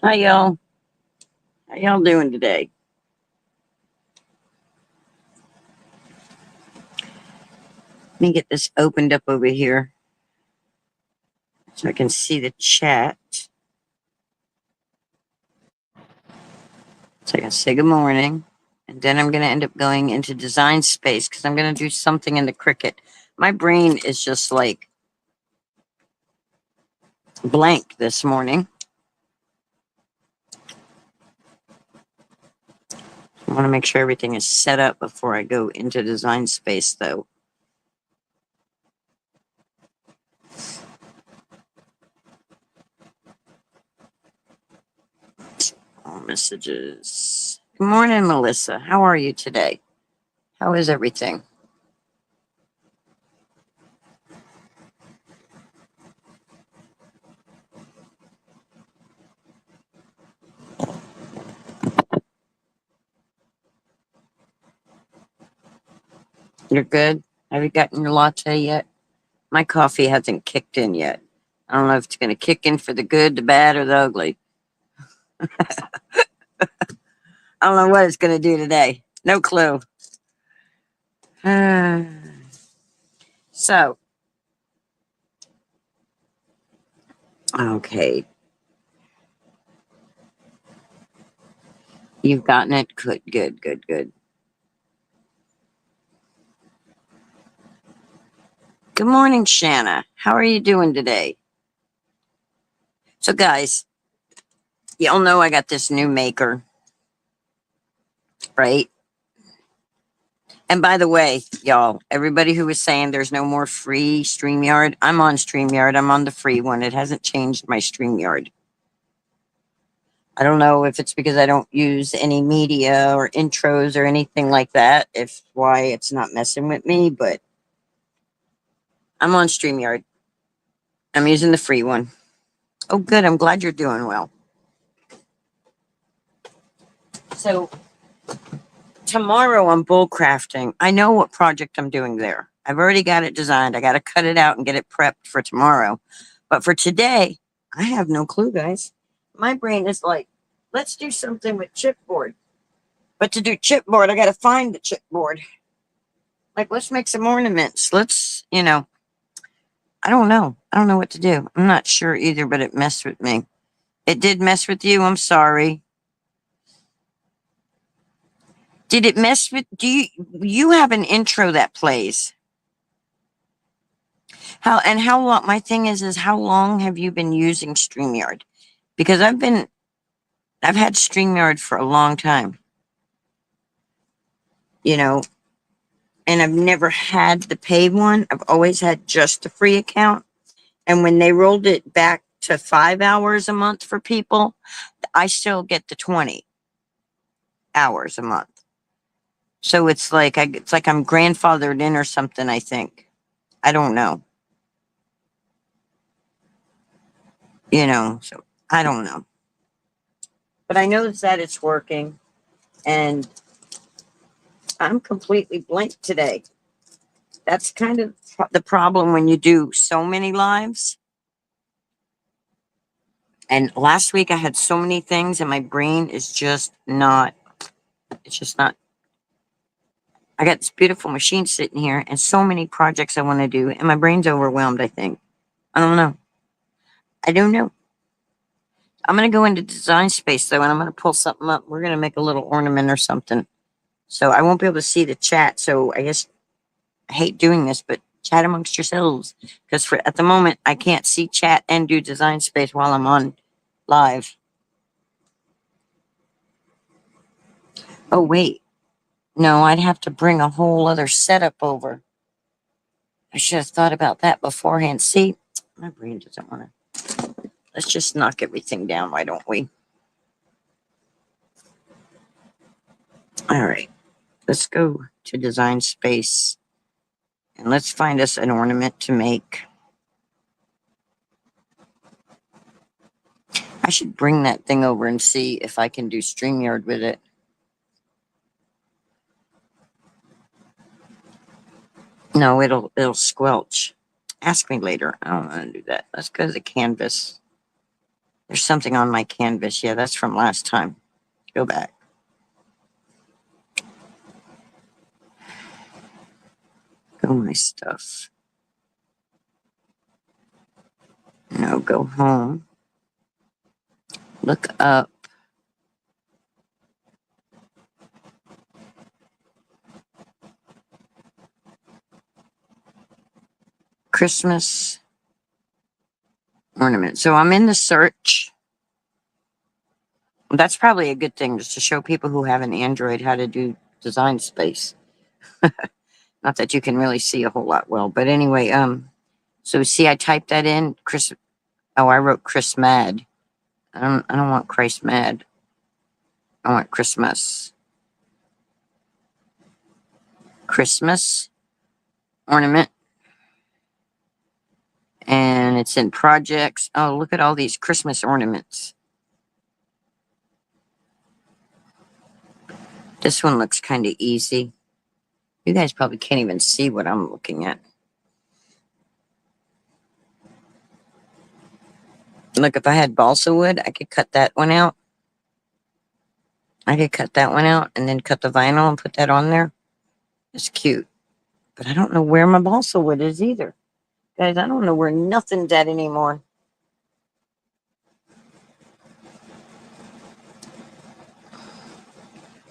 Hi, y'all. How y'all doing today? Let me get this opened up over here so I can see the chat. So I can say good morning. And then I'm going to end up going into design space because I'm going to do something in the Cricut. My brain is just like blank this morning. I want to make sure everything is set up before I go into design space, though. All messages. Good morning, Melissa. How are you today? How is everything? You're good? Have you gotten your latte yet? My coffee hasn't kicked in yet. I don't know if it's going to kick in for the good, the bad, or the ugly. I don't know what it's going to do today. No clue. So, okay. You've gotten it. Good, good, good, good. Good morning, Shanna. How are you doing today? So, guys, y'all know I got this new maker, right? And by the way, y'all, everybody who was saying there's no more free StreamYard, I'm on StreamYard. I'm on the free one. It hasn't changed my StreamYard. I don't know if it's because I don't use any media or intros or anything like that, if why it's not messing with me, but I'm on StreamYard. I'm using the free one. Oh, good. I'm glad you're doing well. So, tomorrow I'm bullcrafting. I know what project I'm doing there. I've already got it designed. I got to cut it out and get it prepped for tomorrow. But for today, I have no clue, guys. My brain is like, let's do something with chipboard. But to do chipboard, I got to find the chipboard. Like, let's make some ornaments. I don't know. I don't know what to do. I'm not sure either, but it messed with me. It did mess with you. I'm sorry. Did it mess with do you have an intro that plays? How long my thing is how long have you been using StreamYard? Because I've had StreamYard for a long time, you know, and I've never had the paid one. I've always had just the free account. And when they rolled it back to 5 hours a month for people, I still get the 20 hours a month. So it's like I'm grandfathered in or something, I think. I don't know. So I don't know. But I know that it's working and I'm completely blank today. That's kind of the problem when you do so many lives. And last week I had so many things and my brain is just not, it's just not. I got this beautiful machine sitting here and so many projects I want to do and my brain's overwhelmed, I think. I don't know. I don't know. I'm going to go into design space though, and I'm going to pull something up. We're going to make a little ornament or something. So I won't be able to see the chat. So I guess I hate doing this, but chat amongst yourselves because for at the moment I can't see chat and do design space while I'm on live. Oh wait, no, I'd have to bring a whole other setup over. I should have thought about that beforehand. See, my brain doesn't want to. Let's just knock everything down, why don't we? All right, let's go to design space and let's find us an ornament to make. I should bring that thing over and see if I can do StreamYard with it. No, it'll squelch. Ask me later. I don't want to do that. Let's go to the canvas. There's something on my canvas. Yeah, that's from last time. Go back. Go my stuff. No, go home. Look up. Christmas ornament. So I'm in the search. That's probably a good thing, just to show people who have an Android how to do Design Space. Not that you can really see a whole lot well, but anyway, so see, I typed that in. Chris. Oh, I wrote Chris Mad. I don't want Christ Mad. I want Christmas. Christmas ornament. And it's in projects. Oh, look at all these Christmas ornaments. This one looks kind of easy. You guys probably can't even see what I'm looking at. Look, if I had balsa wood, I could cut that one out. I could cut that one out and then cut the vinyl and put that on there. It's cute. But I don't know where my balsa wood is either. Guys, I don't know where nothing's at anymore.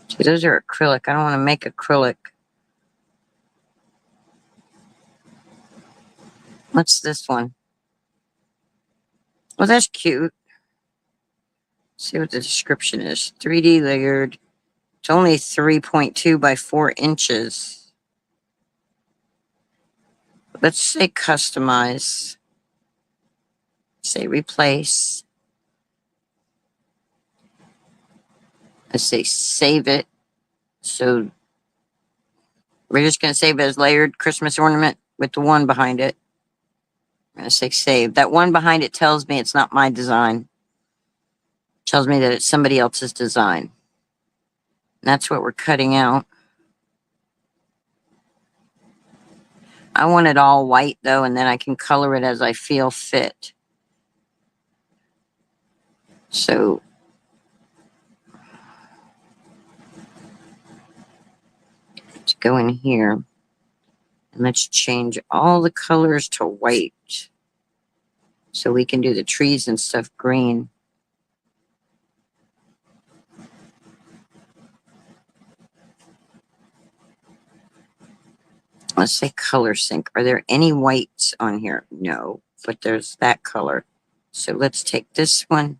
See, those are acrylic. I don't want to make acrylic. What's this one? Well, that's cute. Let's see what the description is. 3D layered. It's only 3.2 by 4 inches. Let's say customize. Say replace. Let's say save it. So we're just going to save it as layered Christmas ornament with the one behind it. I'm going to say save. That one behind it tells me it's not my design. It tells me that it's somebody else's design. And that's what we're cutting out. I want it all white though, and then I can color it as I feel fit. So let's go in here and let's change all the colors to white so we can do the trees and stuff green. Let's say color sync. Are there any whites on here? No, but there's that color. So let's take this one.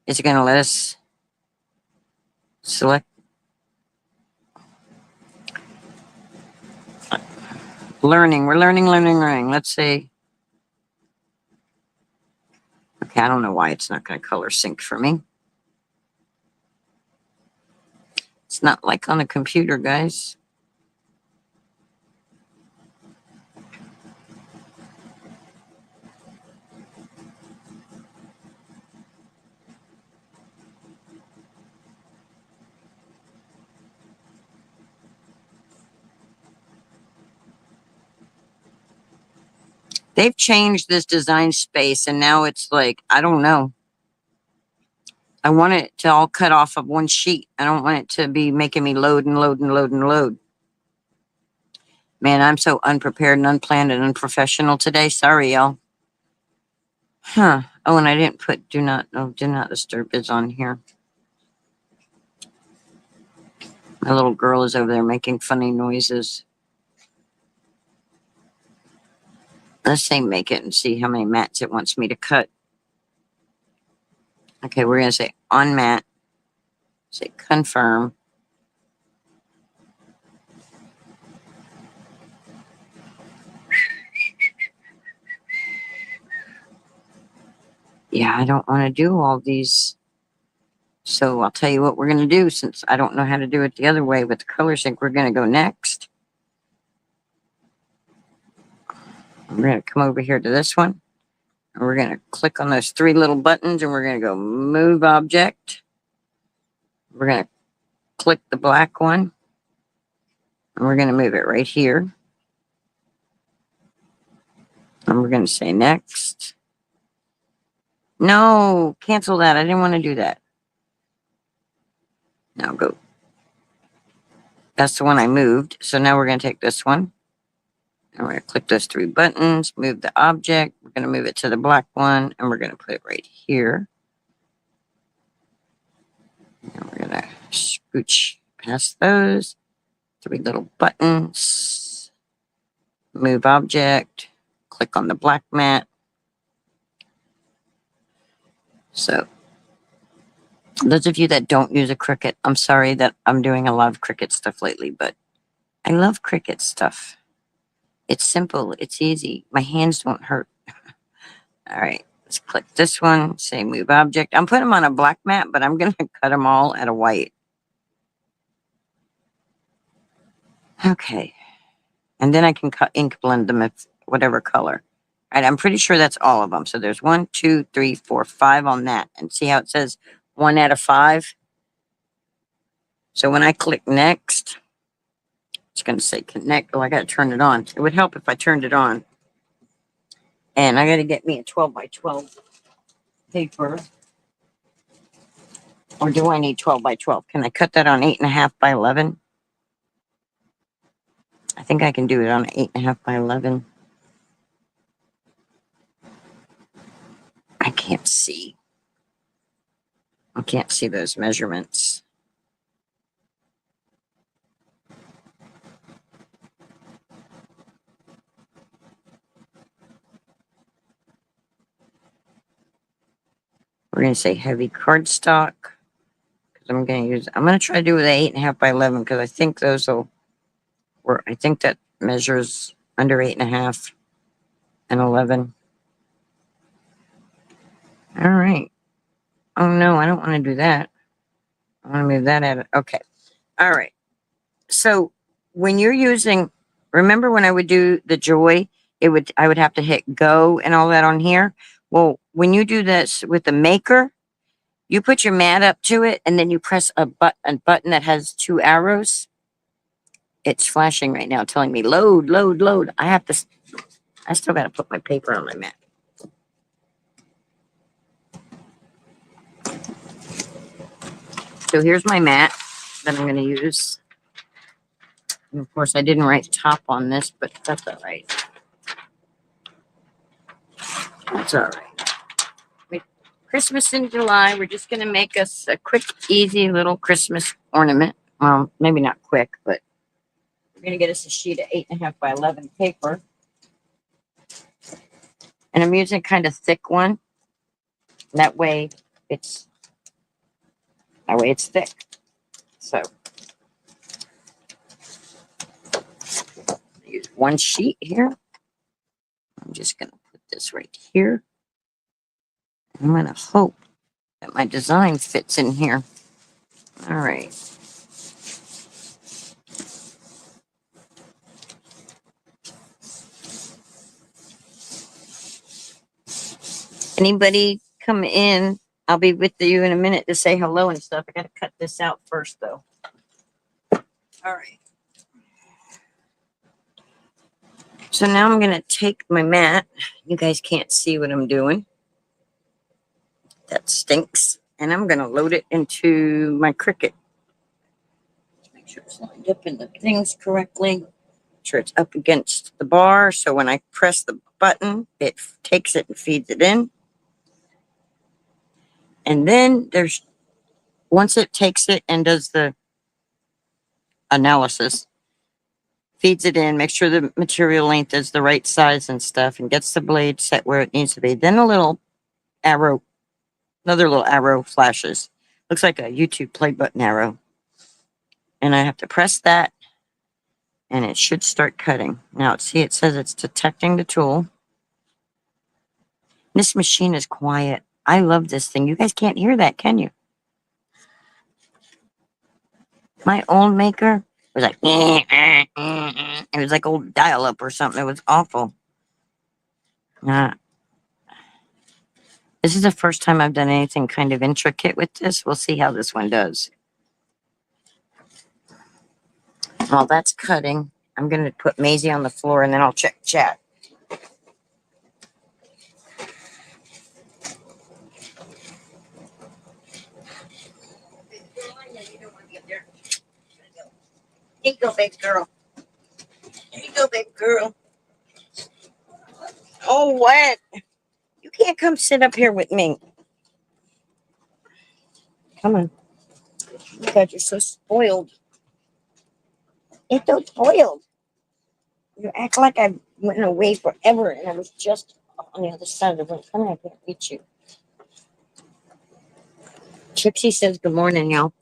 Is it going to let us select? Learning. We're learning. Let's say. Okay, I don't know why it's not going to color sync for me. It's not like on a computer, guys. They've changed this Design Space, and now it's like, I don't know. I want it to all cut off of one sheet. I don't want it to be making me load and load and load and load. Man, I'm so unprepared and unplanned and unprofessional today. Sorry, y'all. Huh. Oh, and I didn't put do not disturb is on here. My little girl is over there making funny noises. Let's say make it and see how many mats it wants me to cut. Okay, we're going to say on mat. Say confirm. Yeah, I don't want to do all these. So I'll tell you what we're going to do, since I don't know how to do it the other way with the color sync. We're going to go next. We're going to come over here to this one. And we're going to click on those 3 little buttons, and we're going to go move object. We're going to click the black one. And we're going to move it right here. And we're going to say next. No, cancel that. I didn't want to do that. Now go. That's the one I moved. So now we're going to take this one. And we're going to click those three buttons, move the object. We're going to move it to the black one, and we're going to put it right here. And we're going to scooch past those three little buttons, move object, click on the black mat. So those of you that don't use a Cricut, I'm sorry that I'm doing a lot of Cricut stuff lately, but I love Cricut stuff. It's simple. It's easy. My hands don't hurt. All right. Let's click this one. Say move object. I'm putting them on a black mat, but I'm going to cut them all at a white. Okay. And then I can cut ink blend them at whatever color. All right. I'm pretty sure that's all of them. So there's 1, 2, 3, 4, 5 on that. And see how it says 1 out of 5? So when I click next, it's going to say connect. Oh, I got to turn it on. It would help if I turned it on. And I got to get me a 12 by 12 paper. Or do I need 12 by 12? Can I cut that on 8.5 by 11? I think I can do it on 8.5 by 11. I can't see. I can't see those measurements. We're going to say heavy cardstock. I'm going to try to do it with 8.5 by 11 because I think those will work. I think that measures under 8.5 and 11. All right. Oh no, I don't want to do that. I want to move that out. Okay. All right. So when you're using, remember when I would do the Joy, I would have to hit go and all that on here. Well, when you do this with the Maker, you put your mat up to it and then you press a button that has 2 arrows. It's flashing right now, telling me load, load, load. I still got to put my paper on my mat. So here's my mat that I'm going to use. And of course, I didn't write top on this, but that's all right. That's all right. With Christmas in July, we're just going to make us a quick, easy little Christmas ornament. Well, maybe not quick, but we're going to get us a sheet of 8.5 by 11 paper. And I'm using kind of thick one. That way it's thick. So use one sheet here. I'm just going to put this right here. I'm going to hope that my design fits in here. All right. Anybody come in? I'll be with you in a minute to say hello and stuff. I got to cut this out first, though. All right. So now I'm going to take my mat. You guys can't see what I'm doing. That stinks. And I'm going to load it into my Cricut. Make sure it's lined up in the things correctly. Make sure it's up against the bar. So when I press the button, it takes it and feeds it in. And then once it takes it and does the analysis, feeds it in, makes sure the material length is the right size and stuff, and gets the blade set where it needs to be. Then another little arrow flashes. Looks like a YouTube play button arrow. And I have to press that, and it should start cutting. Now, see, it says it's detecting the tool. This machine is quiet. I love this thing. You guys can't hear that, can you? My old Maker was like, it was like old dial-up or something. It was awful. This is the first time I've done anything kind of intricate with this. We'll see how this one does. While that's cutting, I'm going to put Maisie on the floor, and then I'll check chat. Here you go, big girl. Here you go, big girl. Oh, what? You can't come sit up here with me. Come on. Oh God, you're so spoiled. You're so spoiled. You act like I went away forever and I was just on the other side of the room. Come on, I can't reach you. Trixie says good morning, y'all.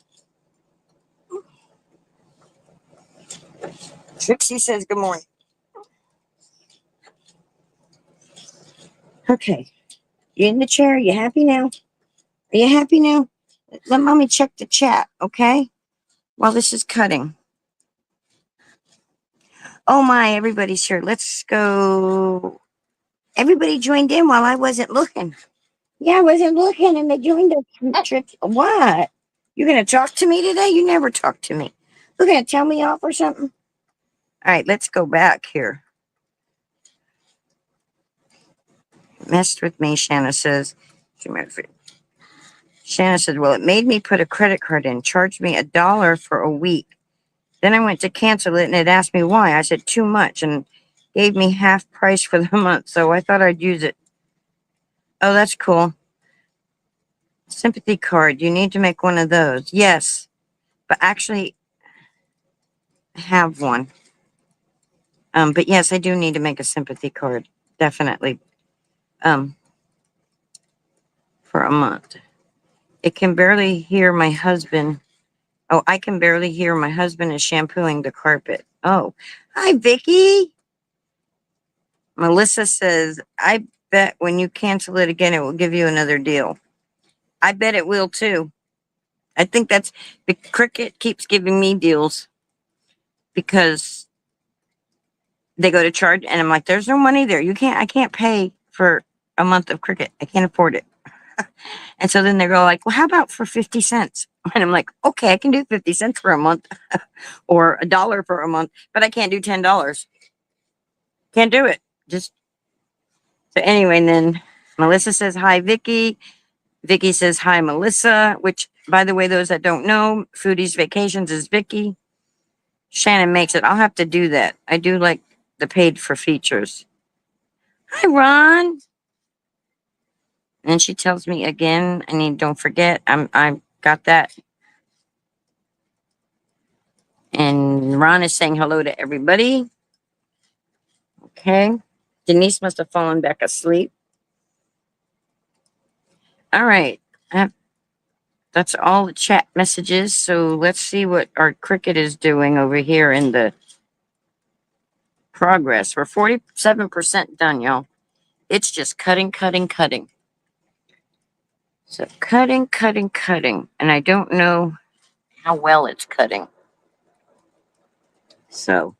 Trixie says good morning. Okay. You in the chair? You happy now? Are you happy now? Let mommy check the chat, okay? While this is cutting. Oh my, everybody's here. Let's go. Everybody joined in while I wasn't looking. Yeah, I wasn't looking and they joined us. Trixie, what? You're going to talk to me today? You never talk to me. You're going to tell me off or something? All right, let's go back here. Messed with me, Shanna says. Shanna said, well, it made me put a credit card in, charged me $1 for a week. Then I went to cancel it and it asked me why. I said too much and gave me half price for the month. So I thought I'd use it. Oh, that's cool. Sympathy card. You need to make one of those. Yes, but actually I have one. But yes, I do need to make a sympathy card. Definitely. For a month. It can barely hear my husband. Oh, I can barely hear my husband is shampooing the carpet. Oh, hi, Vicky. Melissa says, I bet when you cancel it again, it will give you another deal. I bet it will too. I think that's the Cricket keeps giving me deals because they go to charge and I'm like, there's no money there. I can't pay for a month of Cricket. I can't afford it. And so then they go like, well, how about for 50 cents? And I'm like, okay, I can do 50 cents for a month or $1 for a month, but I can't do $10. Can't do it. Just so anyway, and then Melissa says, hi, Vicky. Vicky says, hi, Melissa, which by the way, those that don't know, Foodies Vacations is Vicky. Shannon makes it. I'll have to do that. I do like the paid for features. Hi, Ron. And she tells me again, don't forget, I got that. And Ron is saying hello to everybody. Okay. Denise must have fallen back asleep. All right. That's all the chat messages. So let's see what our Cricket is doing over here in the progress. We're 47% done, y'all. It's just cutting, cutting, cutting. So cutting, cutting, cutting. And I don't know how well it's cutting. So,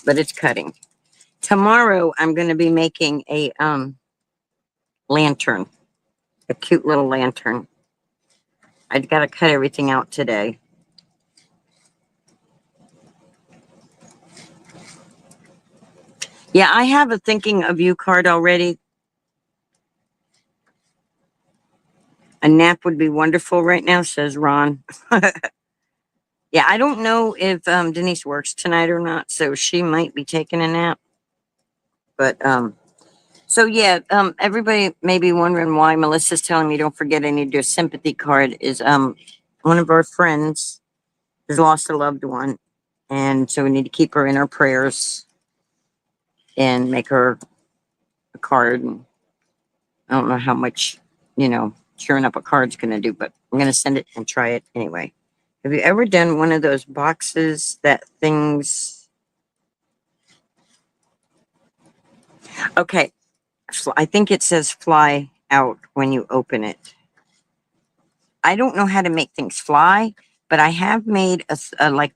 but it's cutting. Tomorrow I'm going to be making a lantern, a cute little lantern. I've got to cut everything out today. Yeah, I have a thinking of you card already. A nap would be wonderful right now, says Ron. Yeah, I don't know if Denise works tonight or not, so she might be taking a nap. But so yeah, everybody may be wondering why Melissa's telling me don't forget I need to do a sympathy card. Is one of our friends has lost a loved one, and so we need to keep her in our prayers and make her a card. And I don't know how much cheering up a card's going to do, but I'm going to send it and try it anyway. Have you ever done one of those boxes that things? Okay, I think it says fly out when you open it. I don't know how to make things fly, but I have made a like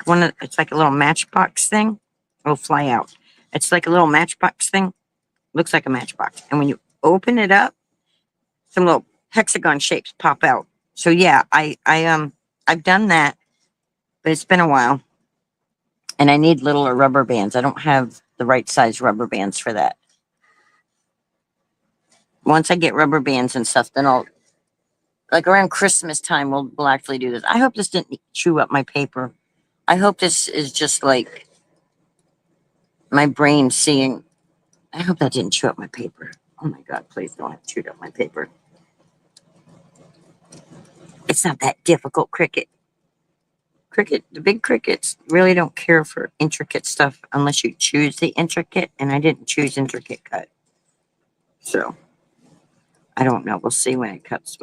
one of it's like a little matchbox thing. It'll fly out. It's like a little matchbox thing. Looks like a matchbox, and when you open it up, some little hexagon shapes pop out. So yeah, I've done that, but it's been a while, and I need littler rubber bands. I don't have the right size rubber bands for that. Once I get rubber bands and stuff, then I'll Like around Christmas time, we'll actually do this. I hope this didn't chew up my paper. I hope this is just like my brain seeing. I hope that didn't chew up my paper. Oh my God, please don't have chewed up my paper. It's not that difficult, Cricut. Cricut, the big Cricuts really don't care for intricate stuff unless you choose the intricate, and I didn't choose intricate cut. So I don't know. We'll see when it cuts,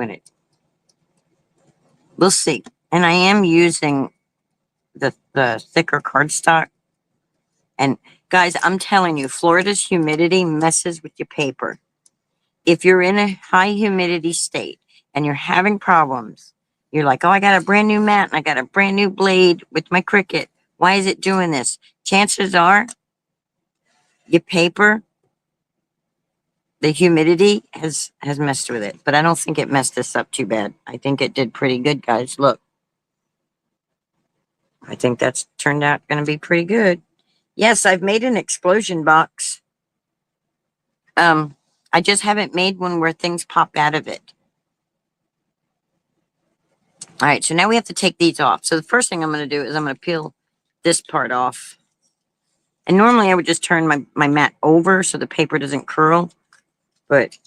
we'll see. And I am using the thicker cardstock. And guys, I'm telling you, Florida's humidity messes with your paper. If you're in a high humidity state and you're having problems, you're like, oh, I got a brand new mat and I got a brand new blade with my Cricut. Why is it doing this? Chances are your paper, the humidity has messed with it. But I don't think it messed this up too bad. I think it did pretty good, guys. Look. I think that's turned out going to be pretty good. Yes, I've made an explosion box. I just haven't made one where things pop out of it. All right, so now we have to take these off. So the first thing I'm going to do is I'm going to peel this part off. And normally I would just turn my mat over so the paper doesn't curl, but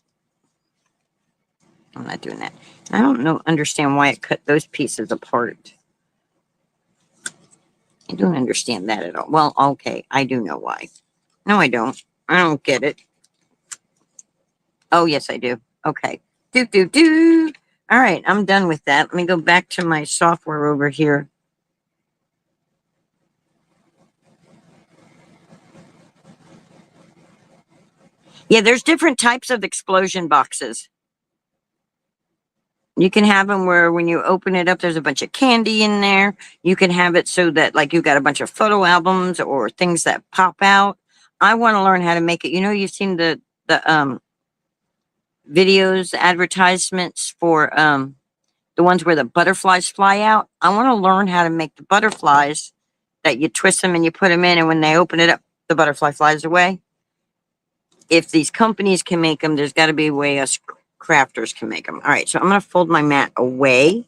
I'm not doing that. I don't understand why it cut those pieces apart. I don't understand that at all. Well, okay, I do know why. No, I don't. I don't get it. Oh, yes, I do. Okay. Do. All right, I'm done with that. Let me go back to my software over here. Yeah, there's different types of explosion boxes. You can have them where when you open it up, there's a bunch of candy in there. You can have it so that like you got a bunch of photo albums or things that pop out. I want to learn how to make it. You know, you've seen the videos, advertisements for the ones where the butterflies fly out. I want to learn how to make the butterflies that you twist them and you put them in, and when they open it up, the butterfly flies away. If these companies can make them, there's got to be a way us crafters can make them. All right, so I'm going to fold my mat away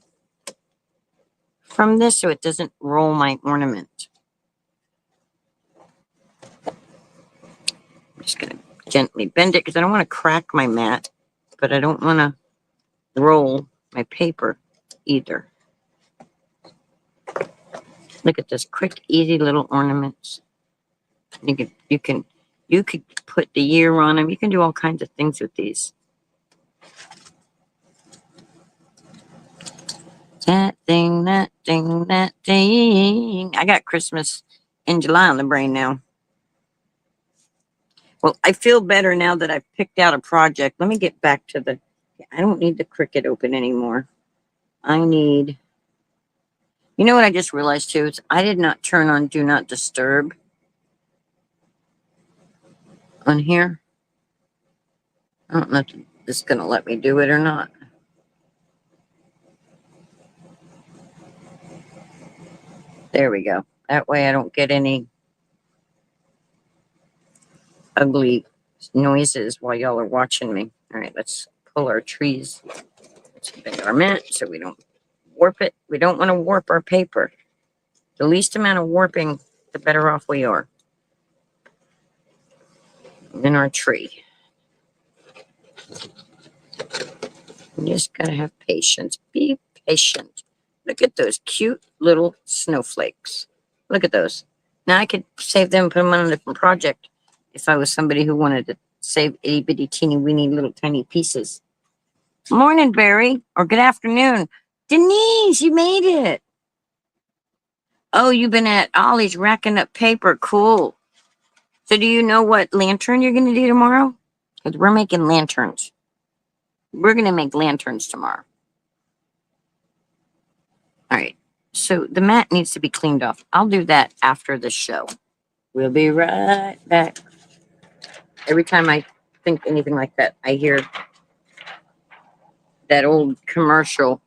from this so it doesn't roll my ornament. I'm just going to gently bend it because I don't want to crack my mat, but I don't want to roll my paper either. Look at this quick, easy little ornaments. You could put the year on them. You can do all kinds of things with these. That thing. I got Christmas in July on the brain now. Well, I feel better now that I've picked out a project. Let me get back to I don't need the Cricut open anymore. I need, you know what I just realized too? Is I did not turn on Do Not Disturb on here. I don't know if this is going to let me do it or not. There we go. That way I don't get any ugly noises while y'all are watching me. All right, let's pull our trees. Let's bend our mat so we don't warp it. We don't want to warp our paper. The least amount of warping, the better off we are. In our tree. You just gotta have patience. Be patient. Look at those cute little snowflakes. Look at those. Now I could save them and put them on a different project if I was somebody who wanted to save itty bitty teeny weeny little tiny pieces. Morning, Barry, or good afternoon. Denise, you made it. Oh, you've been at Ollie's racking up paper. Cool. So do you know what lantern you're going to do tomorrow? Because we're making lanterns. We're going to make lanterns tomorrow. All right. So the mat needs to be cleaned off. I'll do that after the show. We'll be right back. Every time I think anything like that, I hear that old commercial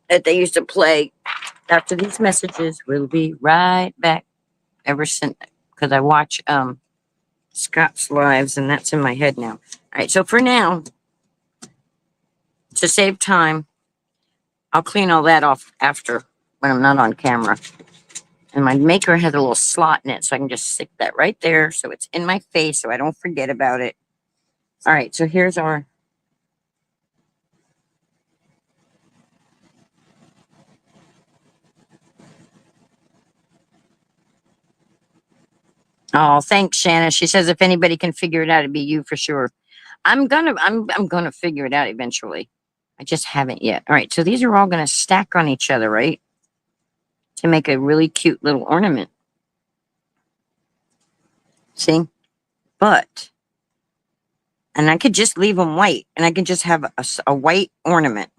that they used to play after these messages. We'll be right back. Ever since, because I watch Scott's Lives, and that's in my head now. All right. So for now, to save time, I'll clean all that off after when I'm not on camera. And my maker has a little slot in it, so I can just stick that right there so it's in my face so I don't forget about it. All right, so here's our... Oh, thanks, Shanna. She says if anybody can figure it out, it'd be you for sure. I'm gonna figure it out eventually. I just haven't yet. All right, so these are all gonna stack on each other, right? To make a really cute little ornament. See? But, and I could just leave them white, and I can just have a white ornament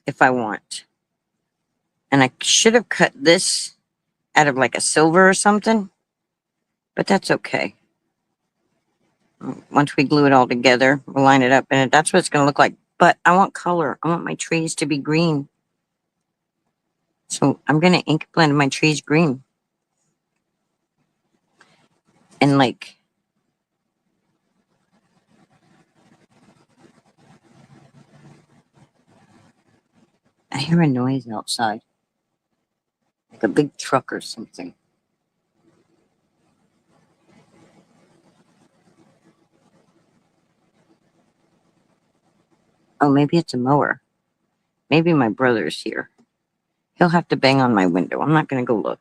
if I want. And I should have cut this out of like a silver or something, but that's okay. Once we glue it all together, we'll line it up, and that's what it's going to look like. But I want color. I want my trees to be green. So I'm going to ink blend my trees green. And like, I hear a noise outside. Like a big truck or something. Oh, maybe it's a mower. Maybe my brother's here. He'll have to bang on my window. I'm not going to go look.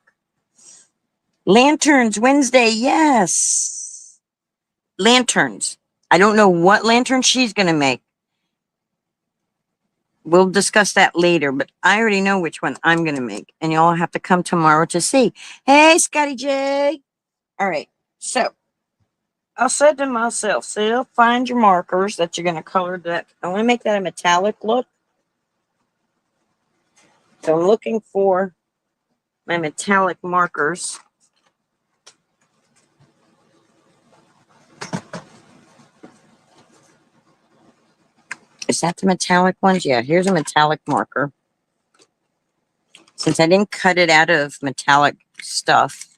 Lanterns Wednesday, yes. Lanterns. I don't know what lantern she's going to make. We'll discuss that later, but I already know which one I'm going to make. And y'all have to come tomorrow to see. Hey, Scotty J. All right. So I said to myself, Sil, find your markers that you're going to color that. I want to make that a metallic look. So I'm looking for my metallic markers. Is that the metallic ones? Yeah, here's a metallic marker. Since I didn't cut it out of metallic stuff,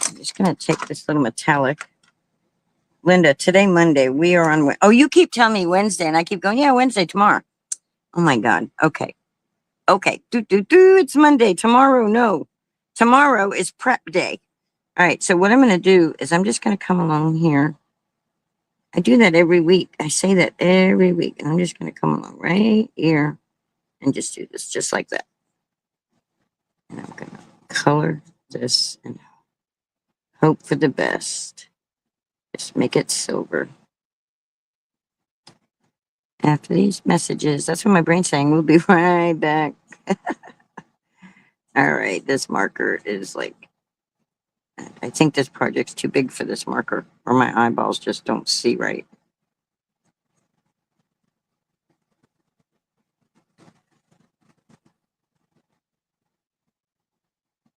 I'm just going to take this little metallic. Linda, today, Monday, we are on... Oh, you keep telling me Wednesday, and I keep going, yeah, Wednesday, tomorrow. Oh, my God. Okay. Okay. It's Monday. Tomorrow, no. Tomorrow is prep day. All right, so what I'm going to do is I'm just going to come along here. I do that every week. I say that every week. And I'm just going to come along right here and just do this just like that. And I'm going to color this and hope for the best. Just make it silver. After these messages, that's what my brain's saying. We'll be right back. All right, this marker is like, I think this project's too big for this marker, or my eyeballs just don't see right.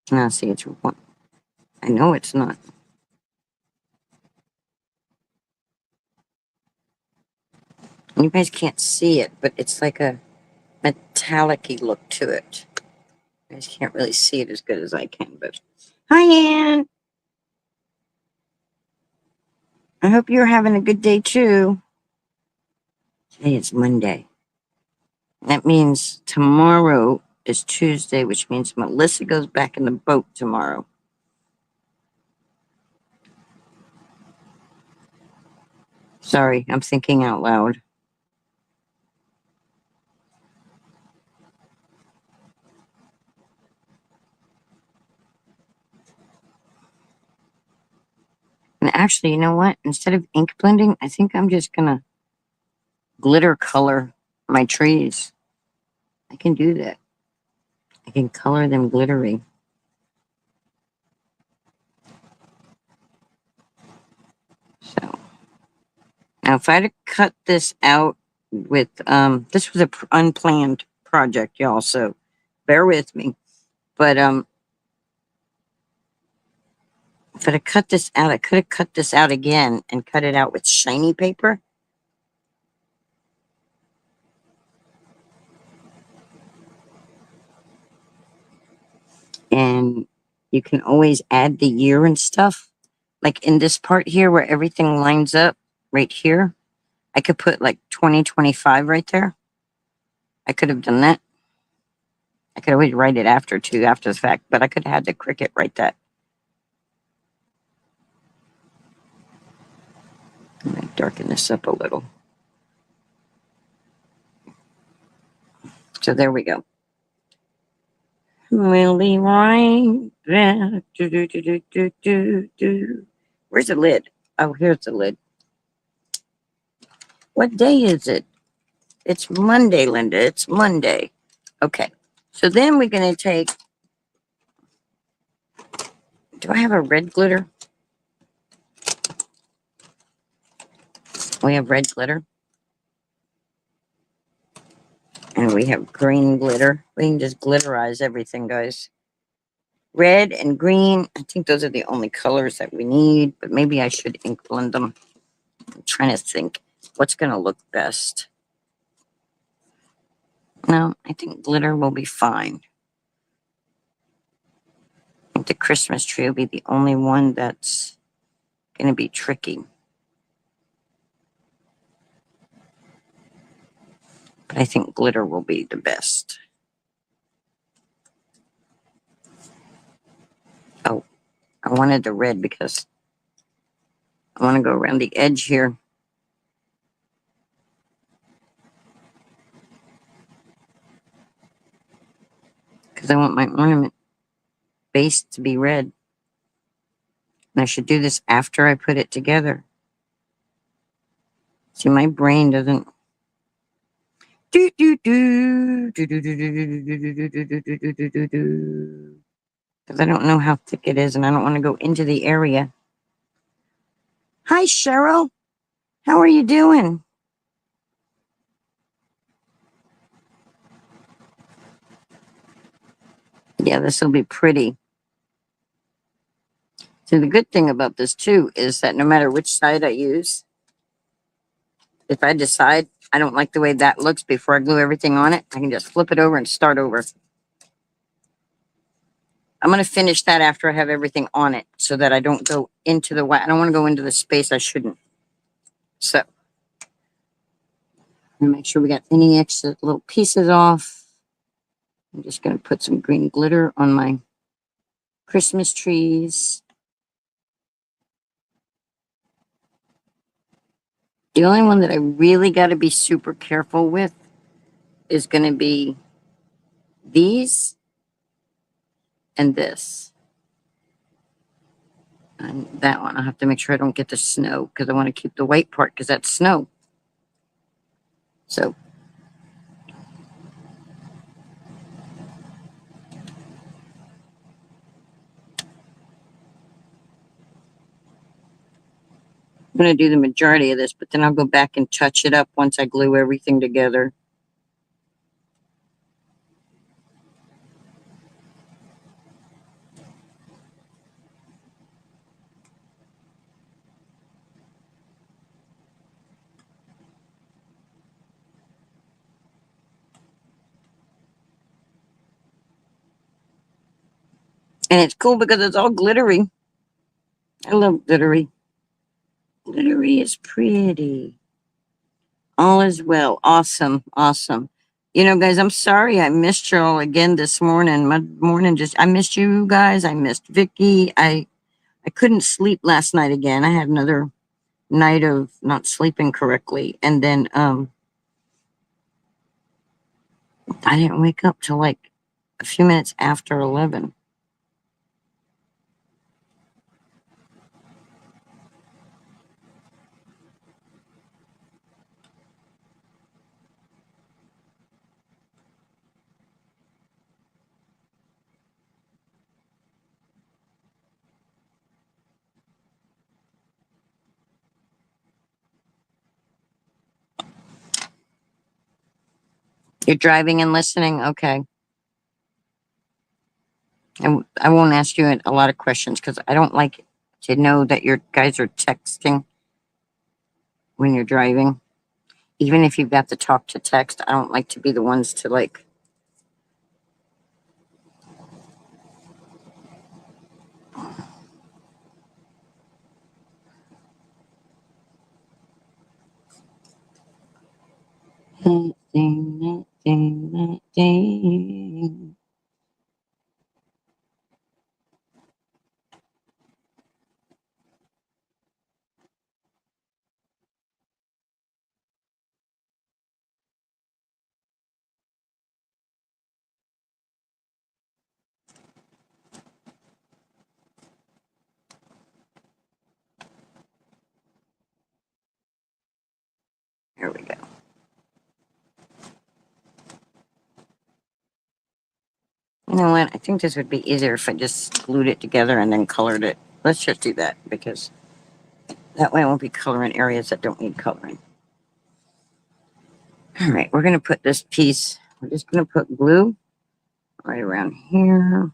Now, see, it's one. I know it's not. You guys can't see it, but it's like a metallic-y look to it. You guys can't really see it as good as I can, but hi, Ann. I hope you're having a good day too. Today is Monday. That means tomorrow is Tuesday, which means Melissa goes back in the boat tomorrow. Sorry, I'm thinking out loud. And actually, you know what? Instead of ink blending, I think I'm just going to glitter color my trees. I can do that. I can color them glittery. So, now if I had to cut this out with, this was a unplanned project, y'all, so bear with me. But, if I had cut this out, I could have cut this out again and cut it out with shiny paper. And you can always add the year and stuff. Like in this part here where everything lines up right here. I could put like 2025 right there. I could have done that. I could always write it after too, after the fact, but I could have had the Cricut write that. I'm going to darken this up a little. So there we go. We'll be right back. Do, do, do, do, do, do, do. Where's the lid? Oh, here's the lid. What day is it? It's Monday, Linda. It's Monday. Okay. So then we're going to take. Do I have a red glitter? We have red glitter. And we have green glitter. We can just glitterize everything, guys. Red and green. I think those are the only colors that we need. But maybe I should ink blend them. I'm trying to think what's going to look best. No, I think glitter will be fine. I think the Christmas tree will be the only one that's going to be tricky. But I think glitter will be the best. Oh, I wanted the red because I want to go around the edge here. Because I want my ornament base to be red. And I should do this after I put it together. See, my brain doesn't. Do do do do do do do do do do do do do do do. Because I don't know how thick it is, and I don't want to go into the area. Hi, Cheryl. How are you doing? Yeah, this will be pretty. So the good thing about this too is that no matter which side I use, if I decide I don't like the way that looks before I glue everything on it, I can just flip it over and start over. I'm going to finish that after I have everything on it so that I don't go into the white. I don't want to go into the space I shouldn't. So I'm going to make sure we got any extra little pieces off. I'm just going to put some green glitter on my Christmas trees. The only one that I really got to be super careful with is going to be these and this. And that one, I'll have to make sure I don't get the snow because I want to keep the white part because that's snow. So I'm going to do the majority of this, but then I'll go back and touch it up once I glue everything together. And it's cool because it's all glittery. I love glittery. Glittery is pretty. All is well. Awesome. Awesome. You know, guys, I'm sorry I missed y'all again this morning. My morning I missed you guys. I missed Vicky. I couldn't sleep last night again. I had another night of not sleeping correctly. And then I didn't wake up till like a few minutes after 11. You're driving and listening? Okay. And I won't ask you a lot of questions because I don't like to know that your guys are texting when you're driving. Even if you've got the talk to text, I don't like to be the ones to like. That thing, that thing, that thing. Here we go. You know what? I think this would be easier if I just glued it together and then colored it. Let's just do that because that way I won't be coloring areas that don't need coloring. All right, we're going to put this piece, we're just going to put glue right around here.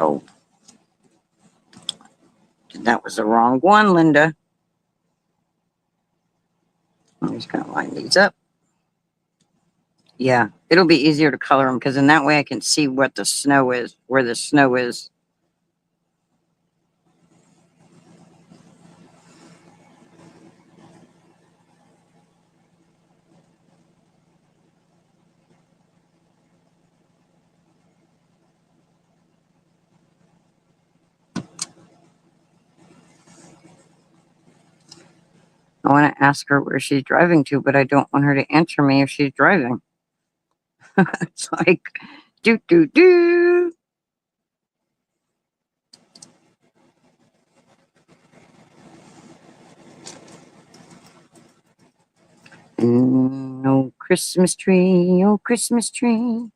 Oh, that was the wrong one, Linda. I'm just going to line these up. Yeah, it'll be easier to color them because in that way I can see what the snow is, where the snow is. I want to ask her where she's driving to, but I don't want her to answer me if she's driving. It's like, do, do, do. Oh, Christmas tree, oh, Christmas tree.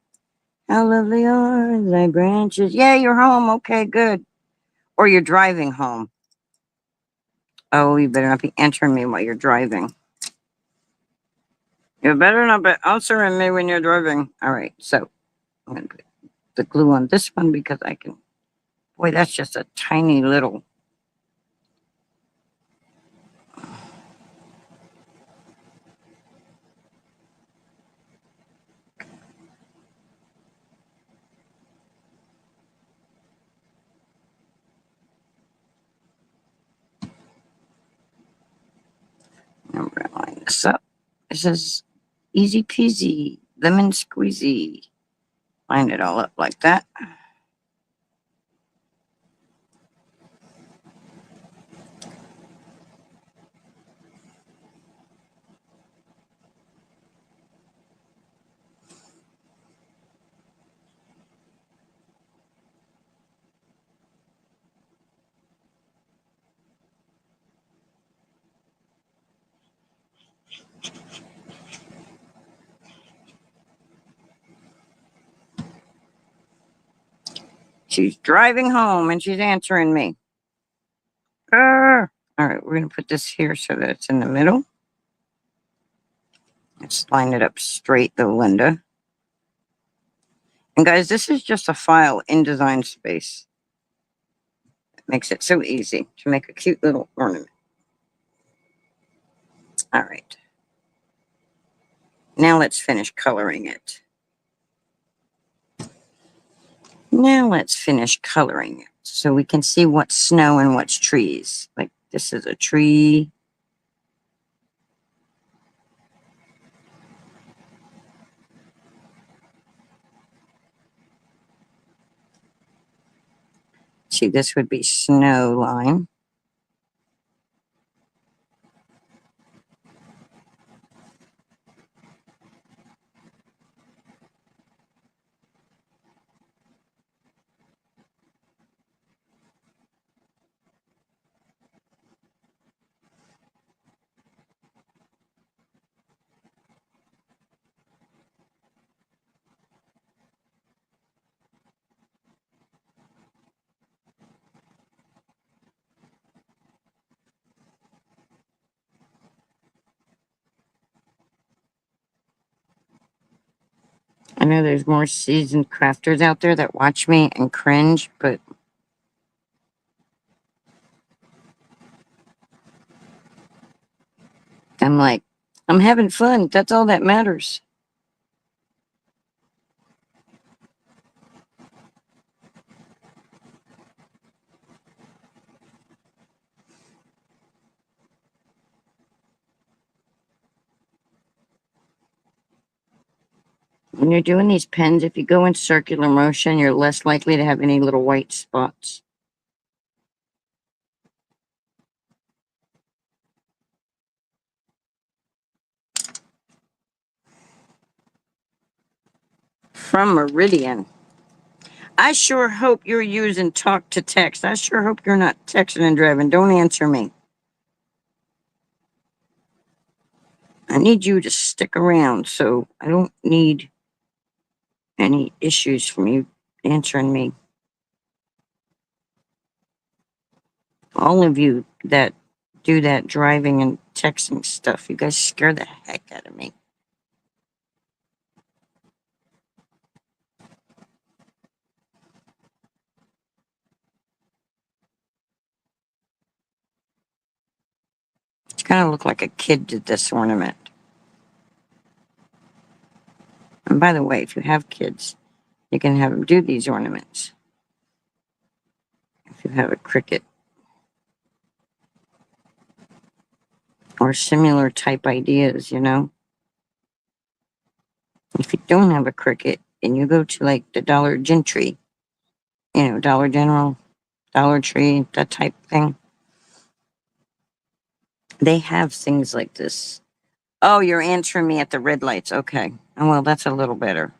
How lovely are thy branches. Yeah, you're home. Okay, good. Or you're driving home. Oh, you better not be answering me while you're driving. You better not be answering me when you're driving. All right, so I'm going to put the glue on this one because I can. Boy, that's just a tiny little. I'm going to line this up. This is easy peasy, lemon squeezy. Line it all up like that. She's driving home and she's answering me. All right, we're going to put this here so that it's in the middle. Let's line it up straight though, Linda. And guys, this is just a file in Design Space. It makes it so easy to make a cute little ornament. All right. Now let's finish coloring it. Now let's finish coloring it so we can see what's snow and what's trees. Like this is a tree. See, this would be snow line. I know there's more seasoned crafters out there that watch me and cringe, but I'm like, I'm having fun. That's all that matters. When you're doing these pens, if you go in circular motion, you're less likely to have any little white spots. From Meridian. I sure hope you're using talk to text. I sure hope you're not texting and driving. Don't answer me. I need you to stick around, so I don't need any issues from you answering me. All of you that do that driving and texting stuff, you guys scare the heck out of me. You kind of look like a kid did this ornament. And by the way, if you have kids, you can have them do these ornaments. If you have a Cricut or similar type ideas, you know. If you don't have a Cricut and you go to like the Dollar Gentry, you know, Dollar General, Dollar Tree, that type thing, they have things like this. Oh, you're answering me at the red lights. Okay. Oh, well, that's a little better.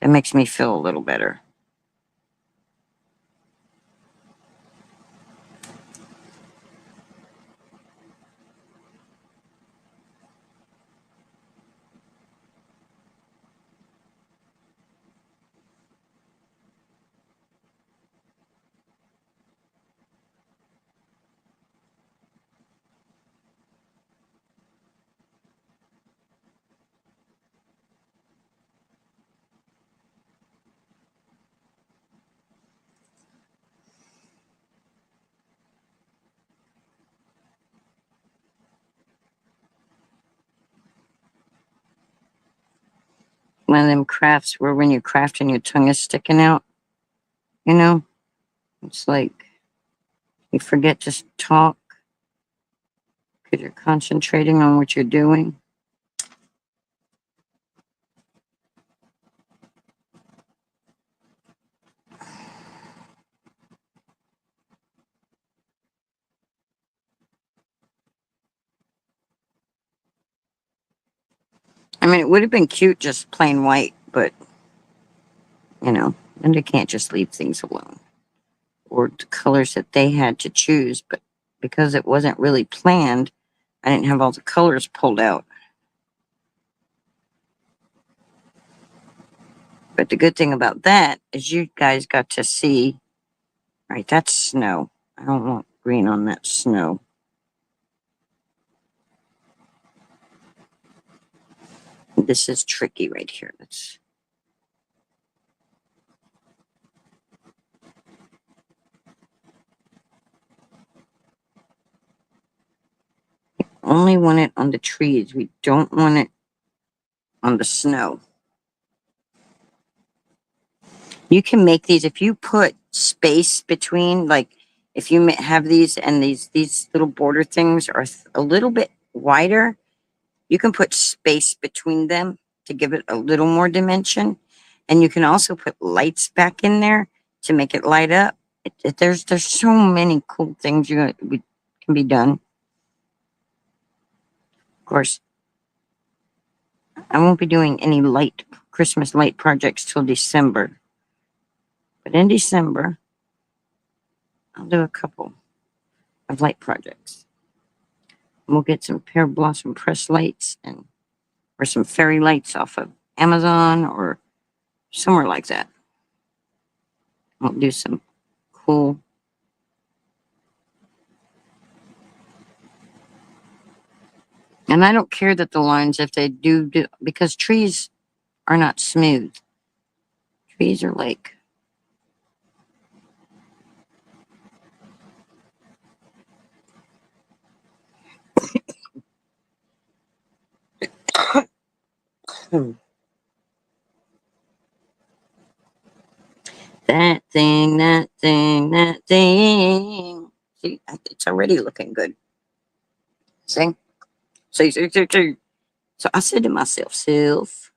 That makes me feel a little better. One of them crafts where when you craft and your tongue is sticking out, you know, it's like you forget to talk because you're concentrating on what you're doing. I mean, it would have been cute just plain white, but, you know, and they can't just leave things alone. Or the colors that they had to choose, but because it wasn't really planned, I didn't have all the colors pulled out. But the good thing about that is you guys got to see, right, that's snow. I don't want green on that snow. This is tricky right here. That's only want it on the trees. We don't want it on the snow. You can make these if you put space between, like if you have these and these little border things are a little bit wider, you can put space between them to give it a little more dimension, and you can also put lights back in there to make it light up. There's so many cool things can be done. Of course, I won't be doing any Christmas light projects till December, but in December I'll do a couple of light projects. We'll get some pear blossom press lights or some fairy lights off of Amazon or somewhere like that. We'll do some cool. And I don't care that the lines, if they do, because trees are not smooth. Trees are like, That thing, that thing, that thing. See, it's already looking good. See? See. So I said to myself, self,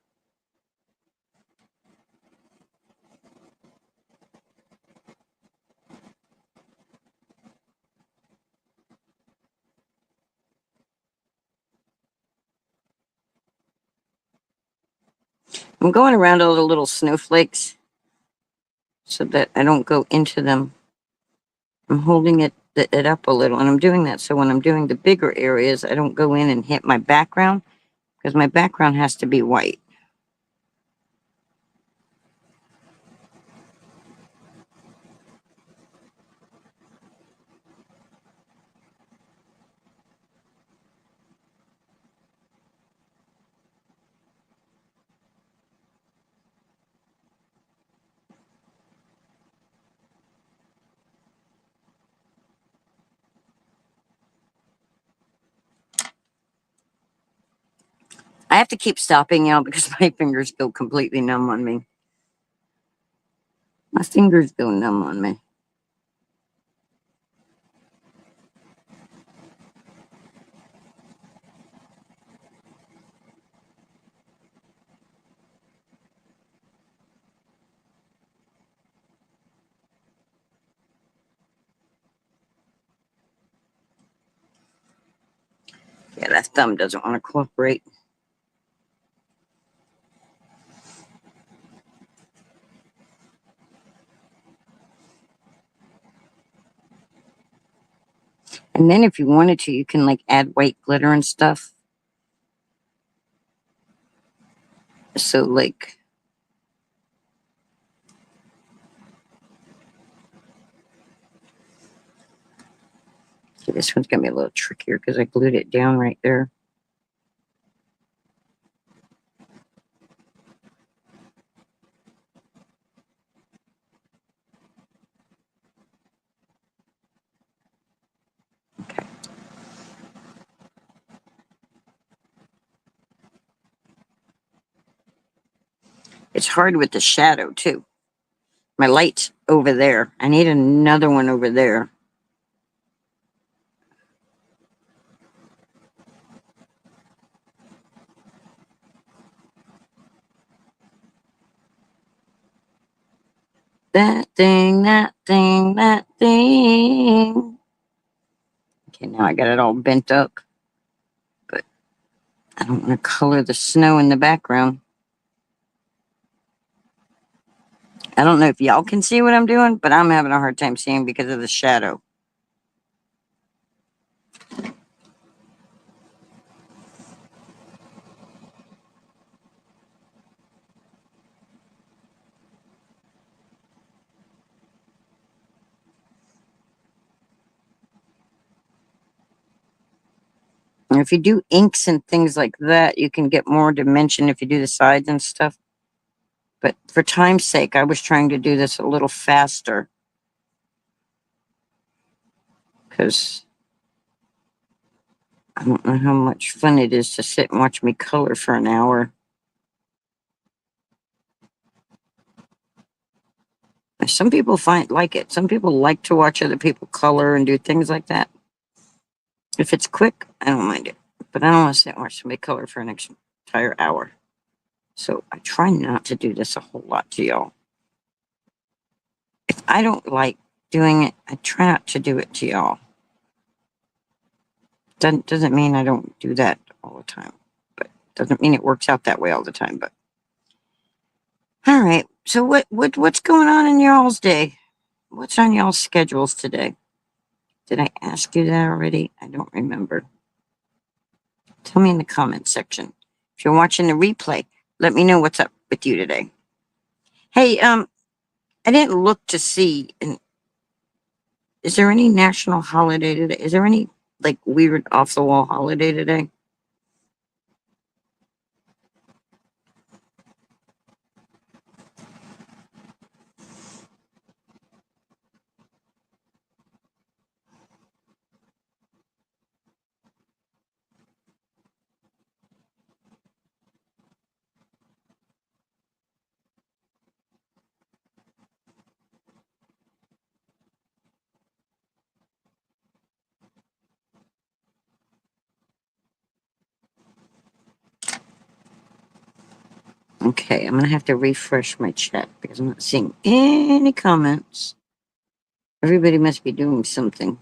I'm going around all the little snowflakes so that I don't go into them. I'm holding it up a little, and I'm doing that so when I'm doing the bigger areas, I don't go in and hit my background because my background has to be white. I have to keep stopping now because my fingers go completely numb on me. My fingers go numb on me. Yeah, that thumb doesn't want to cooperate. And then if you wanted to, you can like add white glitter and stuff. So like, okay, this one's gonna be a little trickier because I glued it down right there. Okay. It's hard with the shadow too. My light's over there. I need another one over there. That thing, that thing, that thing. Okay, now I got it all bent up, but I don't want to color the snow in the background. I don't know if y'all can see what I'm doing, but I'm having a hard time seeing because of the shadow. And if you do inks and things like that, you can get more dimension if you do the sides and stuff. But for time's sake, I was trying to do this a little faster because I don't know how much fun it is to sit and watch me color for an hour. Some people like it. Some people like to watch other people color and do things like that. If it's quick, I don't mind it. But I don't want to sit and watch somebody color for an entire hour. So I try not to do this a whole lot to y'all. If I don't like doing it, I try not to do it to y'all. Doesn't mean I don't do that all the time, but doesn't mean it works out that way all the time. But all right. So what's going on in y'all's day? What's on y'all's schedules today? Did I ask you that already? I don't remember. Tell me in the comment section. If you're watching the replay, let me know what's up with you today. Hey, I didn't look to see. And is there any national holiday today? Is there any like weird off the wall holiday today? Okay, I'm going to have to refresh my chat because I'm not seeing any comments. Everybody must be doing something.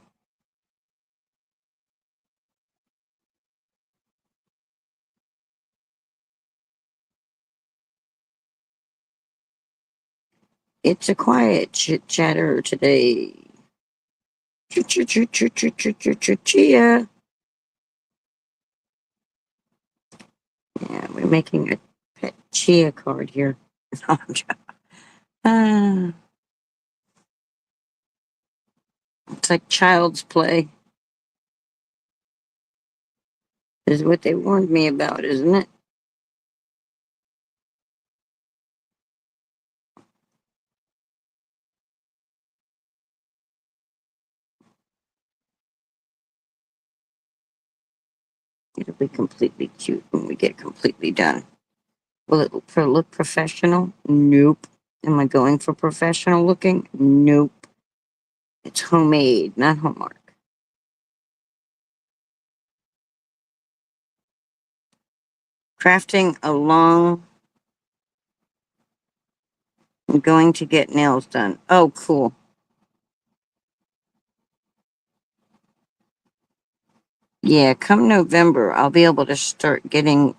It's a quiet chit chatter today. Chia. Yeah, we're making a pet chia card here. Ah, it's like child's play, is what they warned me about, isn't it? It'll be completely cute when we get completely done. Will it look professional? Nope. Am I going for professional looking? Nope. It's homemade, not Hallmark. Crafting along. I'm going to get nails done. Oh, cool. Yeah, come November, I'll be able to start getting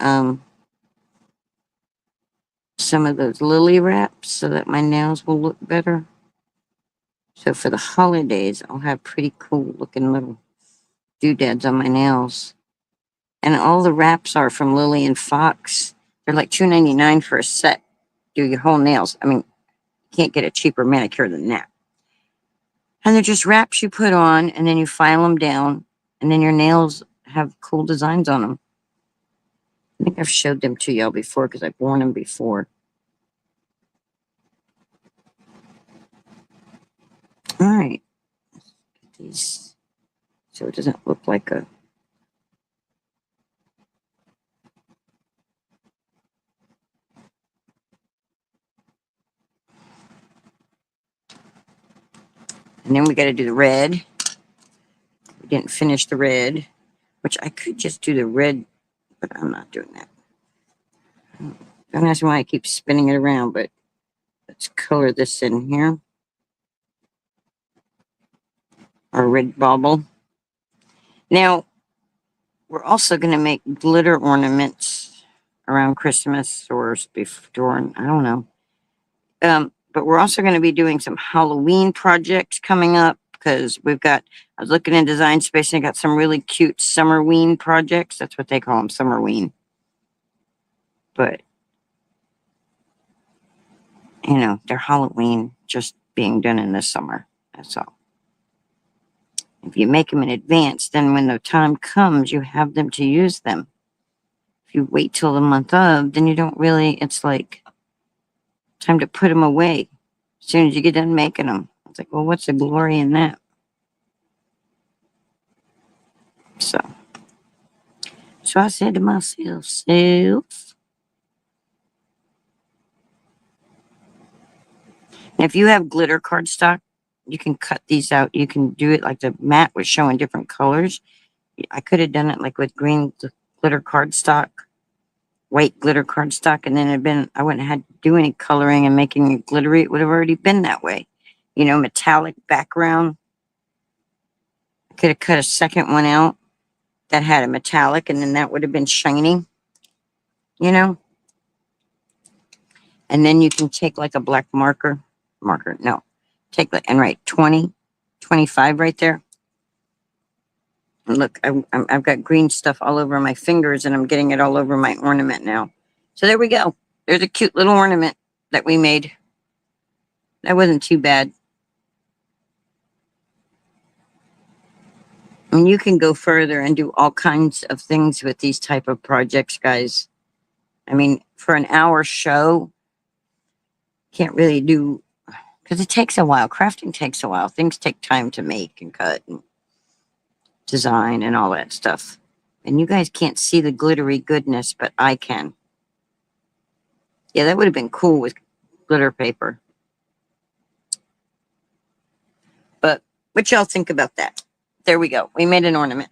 some of those lily wraps so that my nails will look better. So for the holidays, I'll have pretty cool looking little doodads on my nails. And all the wraps are from Lily and Fox. They're like $2.99 for a set. Do your whole nails. I mean, you can't get a cheaper manicure than that. And they're just wraps you put on, and then you file them down, and then your nails have cool designs on them. I think I've showed them to y'all before because I've worn them before. All right. These, so it doesn't look like a. And then we got to do the red. We didn't finish the red, which I could just do the red, but I'm not doing that. Don't ask me why I keep spinning it around, but let's color this in here. Our red bauble. Now, we're also going to make glitter ornaments around Christmas or before, I don't know. But we're also going to be doing some Halloween projects coming up because I was looking in Design Space and I got some really cute Summerween projects. That's what they call them, Summerween. But, they're Halloween just being done in the summer. That's all. If you make them in advance, then when the time comes, you have them to use them. If you wait till the month of, then you don't really, it's like time to put them away as soon as you get done making them. It's like, well, what's the glory in that? So I said to myself, if you have glitter cardstock, you can cut these out. You can do it like the mat was showing different colors. I could have done it like with green glitter cardstock, white glitter cardstock, and then I wouldn't have had to do any coloring and making it glittery. It would have already been that way. Metallic background. I could have cut a second one out that had a metallic, and then that would have been shiny, And then you can take like a black take and write 20, 25 right there. And look, I've got green stuff all over my fingers, and I'm getting it all over my ornament now. So there we go. There's a cute little ornament that we made. That wasn't too bad. And you can go further and do all kinds of things with these type of projects, guys. I mean, for an hour show, can't really do, because it takes a while. Crafting takes a while. Things take time to make and cut and design and all that stuff. And you guys can't see the glittery goodness, but I can. Yeah, that would have been cool with glitter paper. But what y'all think about that? There we go. We made an ornament.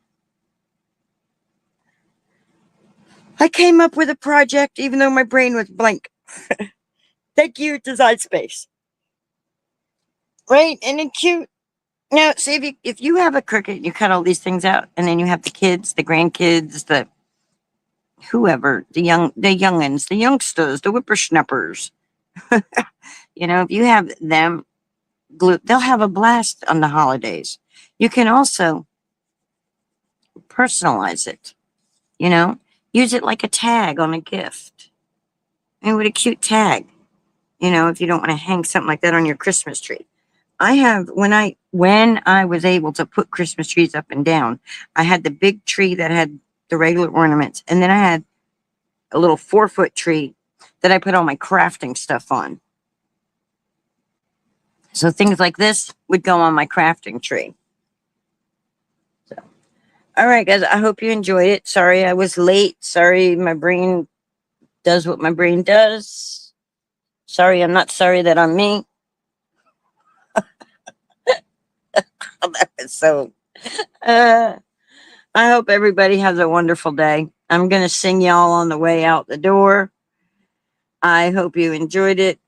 I came up with a project, even though my brain was blank. Thank you, Design Space. Right? And it's cute. Now, see if you have a cricket, you cut all these things out, and then you have the kids, the grandkids, the whoever, the youngins, the youngsters, the whippersnappers. If you have them glue, they'll have a blast on the holidays. You can also personalize it. You know, use it like a tag on a gift. And with a cute tag. If you don't want to hang something like that on your Christmas tree. I have when I was able to put Christmas trees up and down, I had the big tree that had the regular ornaments, and then I had a little 4-foot tree that I put all my crafting stuff on. So things like this would go on my crafting tree. So, all right, guys, I hope you enjoyed it. Sorry I was late. Sorry my brain does what my brain does. Sorry, I'm not sorry that I'm me. That was so. I hope everybody has a wonderful day. I'm going to sing y'all on the way out the door. I hope you enjoyed it.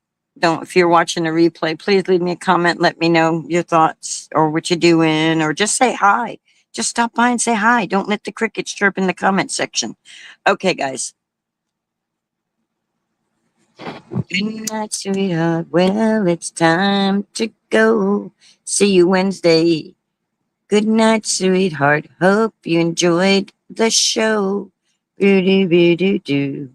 If you're watching the replay, please leave me a comment. Let me know your thoughts or what you're doing, or just say hi. Just stop by and say hi. Don't let the crickets chirp in the comment section. Okay, guys. Good night, sweetheart. Well, it's time to go. See you Wednesday. Good night, sweetheart. Hope you enjoyed the show. Do do do do do.